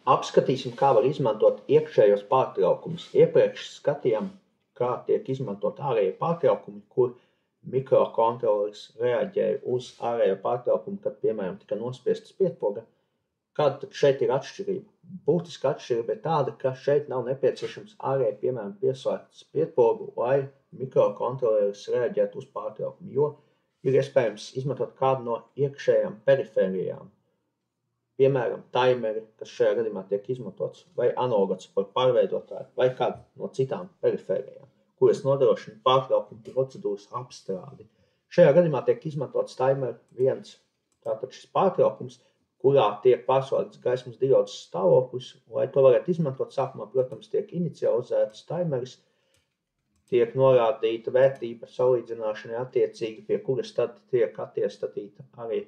Apskatīsim, kā var izmantot iekšējos pārtraukumus. Iepriekš skatījām, kā tiek izmantot ārējie pārtraukumi, kur mikrokontroleris reaģēja uz ārējo pārtraukumu, kad, piemēram, tika nospiesta spiedpoga. Kāda tad šeit ir atšķirība? Būtiska atšķirība ir tāda, ka šeit nav nepieciešams ārēji, piemēram, pieslēgt spiedpogu, lai mikrokontroleris reaģētu uz pārtraukumu, jo ir iespējams izmantot kādu no iekšējām perifērijām. Piemēram, taimeri, kas šajā gadījumā tiek izmantots, vai analogs par pārveidotāju, vai kādu no citām perifērijām, kuras nodrošina pārtraukumu procedūras apstrādi. Šajā gadījumā tiek izmantots taimer 1, tātad šis pārtraukums, kurā tiek pārslēgts gaismas diodes stāvoklis, lai to varētu izmantot. Sākumā, protams, tiek inicializēts taimeris, tiek norādīta vērtība salīdzināšanai attiecīgi, pie kuras tad tiek attiestatīta arī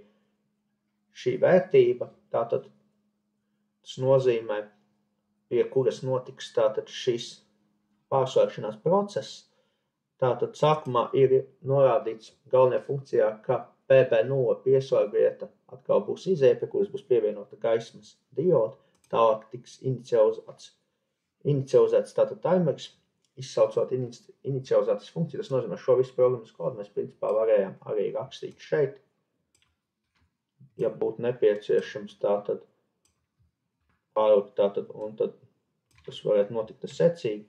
šī vērtība. Tātad tas nozīmē, pie kuras notiks tātad šis pārslēgšanās process. Tātad sākumā ir norādīts galvenajā funkcijā, ka PB0 pieslēgvieta atkal būs izēja, pie kuras būs pievienota gaismas diode. Tālāk tiks inicializēts tātad taimeris, izsaucot inicializētas funkciju. Tas nozīmē, šo visu programmas kodu mēs principā varējām arī rakstīt šeit. Ja būtu nepieciešams tātad pārlikt tātad, un tad tas varētu notikt secīgi.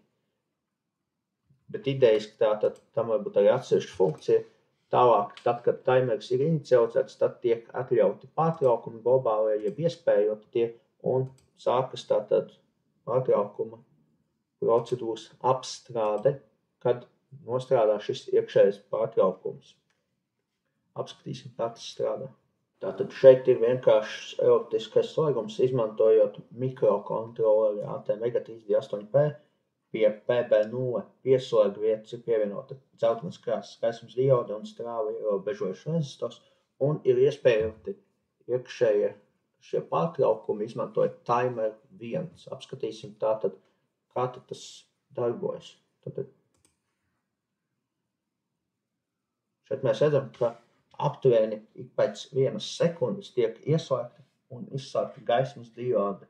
Bet idejiski tātad tam varbūt arī atsevišķa funkcija. Tālāk, tad, kad taimeris ir inicializēts, tad tiek atļauti pārtraukumi globālie, jeb iespējoti tie, un sākas tātad pārtraukuma procedūras apstrāde, kad nostrādā šis iekšējais pārtraukums. Apskatīsim, kā tas strādā. Tātad šeit ir vienkāršs elektriskais slēgums, izmantojot mikrokontroleri AT-328P. Pie PB0 pieslēgvietas ir pievienota dzeltenas krāsas gaismas diode un strāva ierobežojušs rezistors, un ir iespējami iekšējie šie pārtraukumi, izmantojot taimer 1. Apskatīsim tātad, kā tad tas darbojas. Tātad šeit mēs redzam, ka aptuveni ik pēc 1 sekundes tiek ieslēgta un izslēgta gaismas diode.